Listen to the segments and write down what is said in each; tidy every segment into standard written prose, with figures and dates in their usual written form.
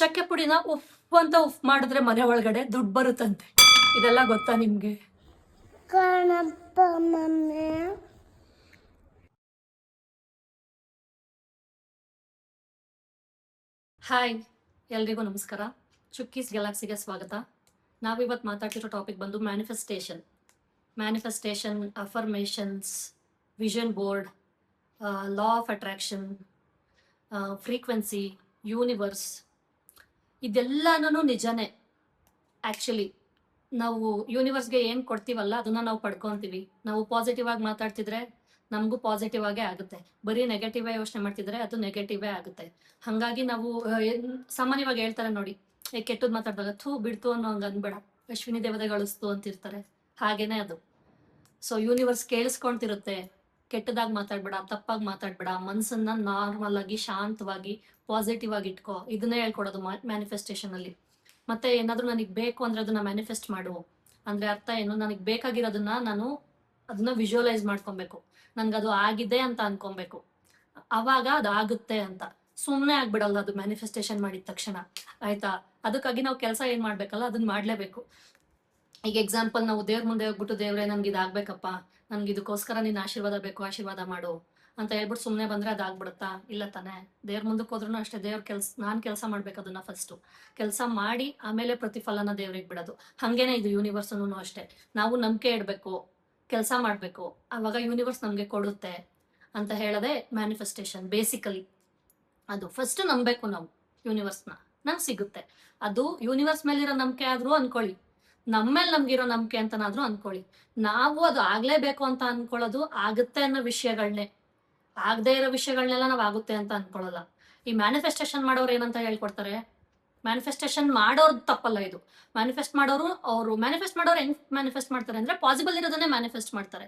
ಚಕ್ಕೆ ಪುಡಿನ ಉಫ್ ಅಂತ ಉಫ್ ಮಾಡಿದ್ರೆ ಮನೆ ಒಳಗಡೆ ದುಡ್ಡು ಬರುತ್ತಂತೆ. ಇದೆಲ್ಲ ಗೊತ್ತಾ ನಿಮ್ಗೆ? ಕಣಪ್ಪ ಮಮ್ಮಿ. ಹಾಯ್, ಎಲ್ರಿಗೂ ನಮಸ್ಕಾರ. ಚುಕ್ಕೀಸ್ ಗ್ಯಾಲಕ್ಸಿಗೆ ಸ್ವಾಗತ. ನಾವಿವತ್ತು ಮಾತಾಡ್ತಿರೋ ಟಾಪಿಕ್ ಬಂದು manifestation, affirmations, vision board, law of attraction, frequency, universe. ಇದೆಲ್ಲನೂ ನಿಜನೇ. ಆ್ಯಕ್ಚುಲಿ ನಾವು ಯೂನಿವರ್ಸ್ಗೆ ಏನು ಕೊಡ್ತೀವಲ್ಲ ಅದನ್ನ ನಾವು ಪಡ್ಕೊತೀವಿ. ನಾವು ಪಾಸಿಟಿವ್ ಆಗಿ ಮಾತಾಡ್ತಿದ್ರೆ ನಮಗೂ ಪಾಸಿಟಿವ್ ಆಗೇ ಆಗುತ್ತೆ. ಬರೀ ನೆಗೆಟಿವೇ ಯೋಚನೆ ಮಾಡ್ತಿದ್ರೆ ಅದು ನೆಗೆಟಿವೇ ಆಗುತ್ತೆ. ಹಾಗಾಗಿ ನಾವು ಸಾಮಾನ್ಯವಾಗಿ ಹೇಳ್ತಾರೆ ನೋಡಿ, ಕೆಟ್ಟದ್ದು ಮಾತಾಡಿದಾಗ ಥೂ ಬಿಡ್ತು ಅನ್ನೋ ಹಂಗೆ ಅನ್ಬೇಡ, ಅಶ್ವಿನಿ ದೇವತೆ ಗಳಿಸ್ತು ಅಂತಿರ್ತಾರೆ. ಹಾಗೇನೆ ಅದು. ಸೊ ಯೂನಿವರ್ಸ್ ಕೇಳಿಸ್ಕೊಂತಿರುತ್ತೆ. ಕೆಟ್ಟದಾಗಿ ಮಾತಾಡ್ಬೇಡ, ತಪ್ಪಾಗಿ ಮಾತಾಡ್ಬೇಡ, ಮನಸ್ಸನ್ನ ನಾರ್ಮಲ್ ಆಗಿ ಶಾಂತವಾಗಿ ಪಾಸಿಟಿವ್ ಆಗಿ ಇಟ್ಕೋ. ಇದನ್ನೇ ಹೇಳ್ಕೊಡೋದು ಮ್ಯಾನಿಫೆಸ್ಟೇಷನ್ ಅಲ್ಲಿ. ಮತ್ತೆ ಏನಾದ್ರೂ ನನಗೆ ಬೇಕು ಅಂದ್ರೆ ಅದನ್ನ ಮ್ಯಾನಿಫೆಸ್ಟ್ ಮಾಡು ಅಂದ್ರೆ ಅರ್ಥ ಏನು? ನನಗೆ ಬೇಕಾಗಿರೋದನ್ನ ನಾನು ಅದನ್ನ ವಿಜುವಲೈಸ್ ಮಾಡ್ಕೊಬೇಕು. ನನ್ಗದು ಆಗಿದೆ ಅಂತ ಅನ್ಕೊಬೇಕು. ಅವಾಗ ಅದು ಆಗುತ್ತೆ ಅಂತ. ಸುಮ್ಮನೆ ಆಗ್ಬಿಡಲ್ಲ ಅದು ಮ್ಯಾನಿಫೆಸ್ಟೇಷನ್ ಮಾಡಿದ ತಕ್ಷಣ, ಆಯ್ತಾ? ಅದಕ್ಕಾಗಿ ನಾವು ಕೆಲಸ ಏನ್ ಮಾಡ್ಬೇಕಲ್ಲ ಅದನ್ನ ಮಾಡ್ಲೇಬೇಕು. ಈಗ ಎಕ್ಸಾಂಪಲ್, ನಾವು ದೇವ್ರ ಮುಂದೆ ಹೋಗ್ಬಿಟ್ಟು ದೇವ್ರೆ ನನ್ಗೆ ಇದಾಗ್ಬೇಕಪ್ಪ, ನನ್ಗೆ ಇದಕ್ಕೋಸ್ಕರ ನೀನ್ ಆಶೀರ್ವಾದ ಬೇಕು, ಆಶೀರ್ವಾದ ಮಾಡು ಅಂತ ಹೇಳ್ಬಿಟ್ಟು ಸುಮ್ಮನೆ ಬಂದ್ರೆ ಅದಾಗ್ಬಿಡುತ್ತಾ? ಇಲ್ಲ ತಾನೆ. ದೇವ್ರ ಮುಂದಕ್ಕೆ ಹೋದ್ರೂ ಅಷ್ಟೇ, ದೇವ್ರ ನಾನ್ ಕೆಲಸ ಮಾಡ್ಬೇಕು. ಅದನ್ನ ಫಸ್ಟ್ ಕೆಲಸ ಮಾಡಿ ಆಮೇಲೆ ಪ್ರತಿಫಲನ ದೇವ್ರಿಗೆ ಬಿಡೋದು. ಹಂಗೇನೆ ಇದು ಯೂನಿವರ್ಸ್ನು ಅಷ್ಟೇ. ನಾವು ನಂಬಿಕೆ ಇಡ್ಬೇಕು, ಕೆಲಸ ಮಾಡ್ಬೇಕು, ಅವಾಗ ಯೂನಿವರ್ಸ್ ನಮ್ಗೆ ಕೊಡುತ್ತೆ ಅಂತ ಹೇಳೋದೇ ಮ್ಯಾನಿಫೆಸ್ಟೇಷನ್ ಬೇಸಿಕಲಿ. ಅದು ಫಸ್ಟ್ ನಂಬೇಕು ನಾವು ಯೂನಿವರ್ಸ್ನ, ನಂಗೆ ಸಿಗುತ್ತೆ. ಅದು ಯೂನಿವರ್ಸ್ ಮೇಲಿರೋ ನಂಬಿಕೆ ಆದ್ರೂ ಅನ್ಕೊಳ್ಳಿ, ನಮ್ಮೇಲೆ ನಮ್ಗಿರೋ ನಂಬಿಕೆ ಅಂತನಾದ್ರೂ ಅನ್ಕೊಳ್ಳಿ. ನಾವು ಅದು ಆಗ್ಲೇಬೇಕು ಅಂತ ಅನ್ಕೊಳ್ಳೋದು ಆಗುತ್ತೆ ಅನ್ನೋ ವಿಷಯಗಳನ್ನೇ. ಆಗದೆ ಇರೋ ವಿಷಯಗಳನ್ನೆಲ್ಲ ನಾವು ಆಗುತ್ತೆ ಅಂತ ಅನ್ಕೊಳ್ಳಲ್ಲ. ಈ ಮ್ಯಾನಿಫೆಸ್ಟೇಷನ್ ಮಾಡೋರು ಏನಂತ ಹೇಳ್ಕೊಡ್ತಾರೆ, ಮ್ಯಾನಿಫೆಸ್ಟೇಷನ್ ಮಾಡೋರ್ದು ತಪ್ಪಲ್ಲ ಇದು. ಮ್ಯಾನಿಫೆಸ್ಟ್ ಮಾಡೋರು ಹೆಂಗ್ ಮ್ಯಾನಿಫೆಸ್ಟ್ ಮಾಡ್ತಾರೆ ಅಂದ್ರೆ ಪಾಸಿಬಲ್ ಇರೋದನ್ನೇ ಮ್ಯಾನಿಫೆಸ್ಟ್ ಮಾಡ್ತಾರೆ.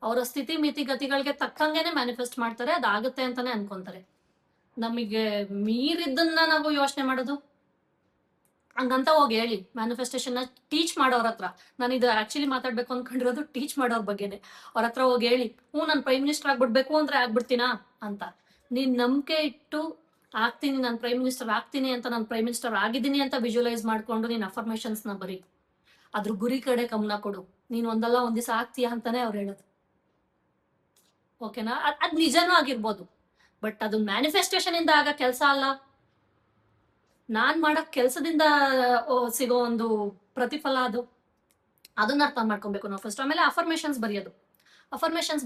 ಅವರ ಸ್ಥಿತಿ ಮಿತಿ ಗತಿಗಳಿಗೆ ತಕ್ಕಂಗೆನೆ ಮ್ಯಾನಿಫೆಸ್ಟ್ ಮಾಡ್ತಾರೆ, ಅದಾಗುತ್ತೆ ಅಂತಾನೆ ಅನ್ಕೊಂತಾರೆ. ನಮಗೆ ಮೀರಿದ್ದನ್ನ ನಾವು ಯೋಚನೆ ಮಾಡೋದು ಹಂಗಂತ ಹೋಗಿ ಹೇಳಿ ಮ್ಯಾನಿಫೆಸ್ಟೇಷನ್ ಟೀಚ್ ಮಾಡೋರ ಹತ್ರ. ನಾನು ಇದು ಆಕ್ಚುಲಿ ಮಾತಾಡ್ಬೇಕು ಅನ್ಕೊಂಡಿರೋದು ಟೀಚ್ ಮಾಡೋರ್ ಬಗ್ಗೆನೆ. ಅವ್ರ ಹತ್ರ ಹೋಗಿ ಹೇಳಿ, ನಾನು ಪ್ರೈಮ್ ಮಿನಿಸ್ಟರ್ ಆಗ್ಬಿಡ್ಬೇಕು ಅಂದ್ರೆ ಆಗ್ಬಿಡ್ತೀನಾ ಅಂತ. ನೀನ್ ನಂಬಿಕೆ ಇಟ್ಟು ಆಗ್ತೀನಿ, ನಾನು ಪ್ರೈಮ್ ಮಿನಿಸ್ಟರ್ ಆಗ್ತೀನಿ ಅಂತ, ನಾನು ಪ್ರೈಮ್ ಮಿನಿಸ್ಟರ್ ಆಗಿದ್ದೀನಿ ಅಂತ ವಿಜುವಲೈಸ್ ಮಾಡ್ಕೊಂಡು ನೀನ್ ಅಫರ್ಮೇಷನ್ಸ್ ನ ಬರೀ, ಅದ್ರ ಗುರಿ ಕಡೆ ಗಮನ ಕೊಡು. ನೀನ್ ಒಂದಲ್ಲ ಒಂದ್ ದಿವಸ ಆಗ್ತೀಯಾ ಅಂತಾನೆ ಅವ್ರು ಹೇಳೋದು. ಓಕೆನಾ? ಅದ್ ನಿಜನೂ ಆಗಿರ್ಬೋದು, ಬಟ್ ಅದು ಮ್ಯಾನಿಫೆಸ್ಟೇಷನ್ ಇಂದ ಆಗ ಕೆಲಸ ಅಲ್ಲ. ನಾನ್ ಮಾಡಕ್ ಕೆಲ್ಸದಿಂದ ಸಿಗೋ ಒಂದು ಪ್ರತಿಫಲ ಅದು. ಅದನ್ನ ಅರ್ಥ ಮಾಡ್ಕೊಬೇಕು ನಾವು ಫಸ್ಟ್. ಆಮೇಲೆ ಅಫರ್ಮೇಷನ್ಸ್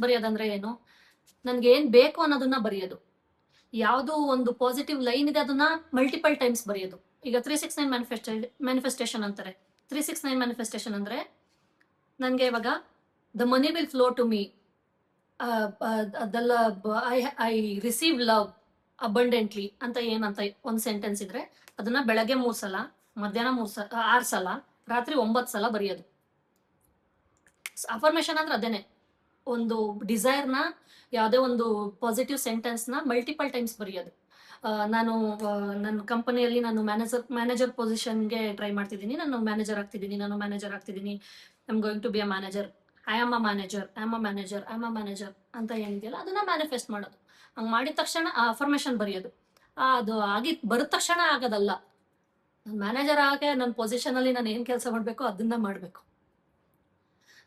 ಬರೆಯೋದಂದ್ರೆ ಏನು? ನನ್ಗೆ ಏನ್ ಬೇಕು ಅನ್ನೋದನ್ನ ಬರೆಯೋದು. ಯಾವ್ದು ಒಂದು ಪಾಸಿಟಿವ್ ಲೈನ್ ಇದೆ ಅದನ್ನ ಮಲ್ಟಿಪಲ್ ಟೈಮ್ಸ್ ಬರೆಯೋದು. ಈಗ 369 ಮ್ಯಾನಿಫೆಸ್ಟೇಷನ್ ಅಂತಾರೆ. 369 ಮ್ಯಾನಿಫೆಸ್ಟೇಷನ್ ಅಂದ್ರೆ ನನ್ಗೆ ಇವಾಗ the money will flow to me, ಅದೆಲ್ಲ ಐ ರಿಸೀವ್ ಲವ್ ಅಬಂಡೆಂಟ್ಲಿ ಅಂತ ಏನಂತ ಒಂದು ಸೆಂಟೆನ್ಸ್ ಇದ್ರೆ ಅದನ್ನ ಬೆಳಗ್ಗೆ 3 ಸಲ, ಮಧ್ಯಾಹ್ನ 6 ಸಲ, ರಾತ್ರಿ 9 ಸಲ ಬರೆಯೋದು. ಅಫರ್ಮೇಷನ್ ಅಂದ್ರೆ ಅದೇನೆ, ಒಂದು ಡಿಸೈರ್ನ, ಯಾವುದೇ ಒಂದು ಪಾಸಿಟಿವ್ ಸೆಂಟೆನ್ಸ್ನ ಮಲ್ಟಿಪಲ್ ಟೈಮ್ಸ್ ಬರೆಯೋದು. ನಾನು ನನ್ನ ಕಂಪನಿಯಲ್ಲಿ ನಾನು ಮ್ಯಾನೇಜರ್ ಪೊಸಿಷನ್ಗೆ ಟ್ರೈ ಮಾಡ್ತಿದ್ದೀನಿ, ನಾನು ಮ್ಯಾನೇಜರ್ ಆಗ್ತಿದ್ದೀನಿ, I am going to be a manager, I am a manager ಅಂತ ಏನಿದೆಯಲ್ಲ ಅದನ್ನ ಮ್ಯಾನಿಫೆಸ್ಟ್ ಮಾಡೋದು. ಹಂಗೆ ಮಾಡಿದ ತಕ್ಷಣ ಆ ಅಫರ್ಮೇಷನ್ ಬರೆಯೋದು. ಅದು ಬರದ ತಕ್ಷಣ ಆಗೋದಲ್ಲ. ನಾನು ಮ್ಯಾನೇಜರ್ ಆಗಿ ನನ್ನ ಪೊಸಿಷನಲ್ಲಿ ನಾನು ಏನು ಕೆಲಸ ಮಾಡಬೇಕು ಅದನ್ನ ಮಾಡಬೇಕು.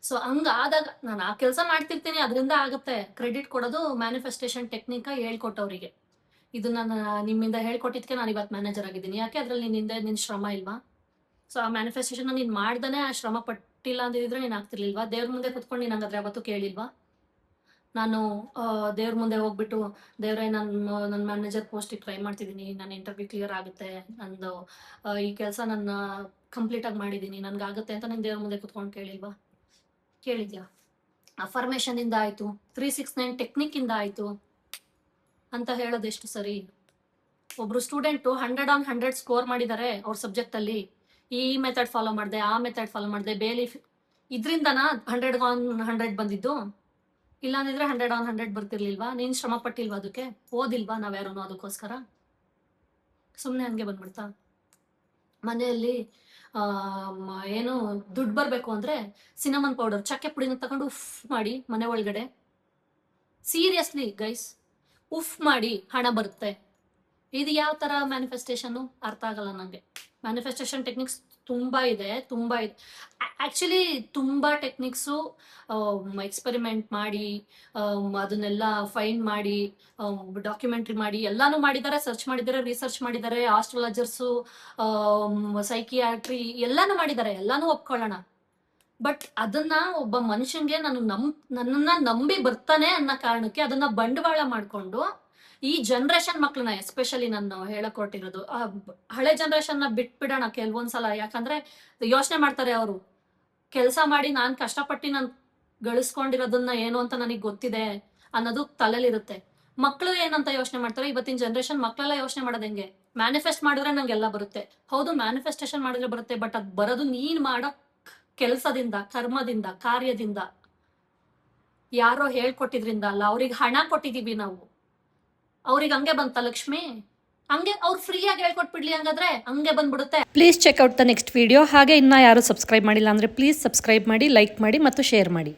ಸೊ ಹಂಗಾದಾಗ ನಾನು ಆ ಕೆಲಸ ಮಾಡ್ತಿರ್ತೀನಿ, ಅದರಿಂದ ಆಗುತ್ತೆ. ಕ್ರೆಡಿಟ್ ಕೊಡೋದು ಮ್ಯಾನಿಫೆಸ್ಟೇಷನ್ ಟೆಕ್ನಿಕ್ ಹೇಳ್ಕೊಟ್ಟವರಿಗೆ. ಇದು ನಾನು ನಿಮ್ಮಿಂದ ಹೇಳ್ಕೊಟ್ಟಿದ್ಕೆ ನಾನು ಇವತ್ತು ಮ್ಯಾನೇಜರ್ ಆಗಿದ್ದೀನಿ. ಯಾಕೆ? ಅದ್ರಲ್ಲಿ ನಿನ್ನ ಶ್ರಮ ಇಲ್ವಾ? ಸೊ ಆ ಮ್ಯಾನಿಫೆಸ್ಟೇಷನ್ ನೀನು ಮಾಡ್ದಾನೆ ಆ ಶ್ರಮ ಪಟ್ಟಿಲ್ಲ ಅಂದಿದ್ರೆ ನೀನು ಆಗ್ತಿರ್ಲಿಲ್ವಾ? ದೇವ್ರ ಮುಂದೆ ಕುತ್ಕೊಂಡು ನೀನು ಹಂಗಾದ್ರೆ ಅವತ್ತು ಕೇಳಿಲ್ವಾ? ನಾನು ದೇವ್ರ ಮುಂದೆ ಹೋಗ್ಬಿಟ್ಟು, ದೇವ್ರೆ ನನ್ನ ಮ್ಯಾನೇಜರ್ ಪೋಸ್ಟಿಗೆ ಟ್ರೈ ಮಾಡ್ತಿದ್ದೀನಿ, ನನ್ನ ಇಂಟರ್ವ್ಯೂ ಕ್ಲಿಯರ್ ಆಗುತ್ತೆ, ನಂದು ಈ ಕೆಲಸ ನನ್ನ ಕಂಪ್ಲೀಟ್ ಆಗಿ ಮಾಡಿದ್ದೀನಿ, ನನ್ಗಾಗುತ್ತೆ ಅಂತ ನೀನು ದೇವ್ರ ಮುಂದೆ ಕುತ್ಕೊಂಡು ಕೇಳಿಲ್ವಾ? ಕೇಳಿದ್ಯಾ? ಅಫರ್ಮೇಷನ್ ಇಂದ ಆಯ್ತು, 369 ಟೆಕ್ನಿಕ್ ಇಂದ ಆಯ್ತು ಅಂತ ಹೇಳೋದೆಷ್ಟು ಸರಿ? ಒಬ್ರು ಸ್ಟೂಡೆಂಟ್ 100/100 ಸ್ಕೋರ್ ಮಾಡಿದ್ದಾರೆ ಅವ್ರ ಸಬ್ಜೆಕ್ಟ್ ಅಲ್ಲಿ. ಈ ಮೆಥಡ್ ಫಾಲೋ ಮಾಡಿದೆ, ಆ ಮೆಥಡ್ ಫಾಲೋ ಮಾಡಿದೆ, ಇದ್ರಿಂದನಾ 100/100 ಬಂದಿದ್ದು? ಇಲ್ಲ ಅಂದಿದ್ರೆ 100/100 ಬರ್ತಿರ್ಲಿಲ್ವಾ? ನೀನ್ ಶ್ರಮ ಪಟ್ಟಿಲ್ವಾ? ಅದಕ್ಕೆ ಓದಿಲ್ವಾ ನಾವ್ಯಾರು ಅದಕ್ಕೋಸ್ಕರ? ಸುಮ್ನೆ ಹಂಗೆ ಬಂದ್ಬಿಡ್ತಾ? ಮನೆಯಲ್ಲಿ ಏನು ದುಡ್ಡು ಬರ್ಬೇಕು ಅಂದ್ರೆ ಸಿನಮನ್ ಪೌಡರ್, ಚಕ್ಕೆ ಪುಡಿನ ತಗೊಂಡು ಉಫ್ ಮಾಡಿ ಮನೆ ಒಳಗಡೆ, ಸೀರಿಯಸ್ಲಿ ಗೈಸ್, ಉಫ್ ಮಾಡಿ ಹಣ ಬರುತ್ತೆ. ಇದು ಯಾವ ಥರ ಮ್ಯಾನಿಫೆಸ್ಟೇಷನ್ನು ಅರ್ಥ ಆಗಲ್ಲ ನನಗೆ. ಮ್ಯಾನಿಫೆಸ್ಟೇಷನ್ ಟೆಕ್ನಿಕ್ಸ್ ತುಂಬ ಇದೆ. ಆ್ಯಕ್ಚುಲಿ ತುಂಬ ಟೆಕ್ನಿಕ್ಸು ಎಕ್ಸ್ಪೆರಿಮೆಂಟ್ ಮಾಡಿ ಅದನ್ನೆಲ್ಲ ಫೈಂಡ್ ಮಾಡಿ ಡಾಕ್ಯುಮೆಂಟ್ರಿ ಮಾಡಿ ಎಲ್ಲಾನು ಮಾಡಿದ್ದಾರೆ, ಸರ್ಚ್ ಮಾಡಿದ್ದಾರೆ, ರಿಸರ್ಚ್ ಮಾಡಿದ್ದಾರೆ, ಆಸ್ಟ್ರಾಲಜರ್ಸು, ಸೈಕಿಯಾಟ್ರಿ ಎಲ್ಲಾನು ಮಾಡಿದ್ದಾರೆ, ಎಲ್ಲಾನು ಒಪ್ಕೊಳ್ಳೋಣ. ಬಟ್ ಅದನ್ನ ಒಬ್ಬ ಮನುಷ್ಯನ್ಗೆ ನನ್ನನ್ನ ನಂಬಿ ಬರ್ತಾನೆ ಅನ್ನೋ ಕಾರಣಕ್ಕೆ ಅದನ್ನ ಬಂಡವಾಳ ಮಾಡ್ಕೊಂಡು ಈ ಜನರೇಷನ್ ಮಕ್ಳನ್ನ ಎಸ್ಪೆಷಲಿ ನಾನು ಹೇಳಕ್ ಹೊರಟಿರೋದು, ಹಳೆ ಜನರೇಷನ್ನ ಬಿಟ್ಬಿಡೋಣ ಕೆಲವೊಂದ್ಸಲ. ಯಾಕಂದ್ರೆ ಯೋಚನೆ ಮಾಡ್ತಾರೆ ಅವರು, ಕೆಲಸ ಮಾಡಿ ನಾನು ಕಷ್ಟಪಟ್ಟು ನಾನು ಗಳಿಸ್ಕೊಂಡಿರೋದನ್ನ ಏನು ಅಂತ ನನಗೆ ಗೊತ್ತಿದೆ ಅನ್ನೋದು ತಲೆಲಿರುತ್ತೆ. ಮಕ್ಕಳು ಏನಂತ ಯೋಚನೆ ಮಾಡ್ತಾರೆ, ಇವತ್ತಿನ ಜನರೇಷನ್ ಮಕ್ಕಳೆಲ್ಲ ಯೋಚನೆ ಮಾಡೋದು ಹೆಂಗೆ, ಮ್ಯಾನಿಫೆಸ್ಟ್ ಮಾಡಿದ್ರೆ ನಂಗೆಲ್ಲ ಬರುತ್ತೆ. ಹೌದು, ಮ್ಯಾನಿಫೆಸ್ಟೇಷನ್ ಮಾಡಿದ್ರೆ ಬರುತ್ತೆ, ಬಟ್ ಅದು ಬರೋದು ನೀನ್ ಮಾಡೋ ಕೆಲಸದಿಂದ, ಕರ್ಮದಿಂದ, ಕಾರ್ಯದಿಂದ, ಯಾರೋ ಹೇಳ್ಕೊಟ್ಟಿದ್ರಿಂದ ಅಲ್ಲ. ಅವ್ರಿಗೆ ಹಣ ಕೊಟ್ಟಿದೀವಿ ನಾವು, ಅವ್ರಿಗೆ ಹಂಗೆ ಬಂತ ಲಕ್ಷ್ಮಿ, ಹಂಗೆ ಅವ್ರು ಫ್ರೀಯಾಗಿ ಹೇಳ್ಕೊಟ್ಬಿಡ್ಲಿ, ಹಂಗಾದ್ರೆ ಹಂಗೆ ಬಂದ್ಬಿಡುತ್ತೆ. Please check out the next video. ಹಾಗೆ ಇನ್ನೂ ಯಾರು ಸಬ್ಸ್ಕ್ರೈಬ್ ಮಾಡಿಲ್ಲ ಅಂದರೆ ಪ್ಲೀಸ್ ಸಬ್ಸ್ಕ್ರೈಬ್ ಮಾಡಿ, ಲೈಕ್ ಮಾಡಿ ಮತ್ತು ಶೇರ್ ಮಾಡಿ.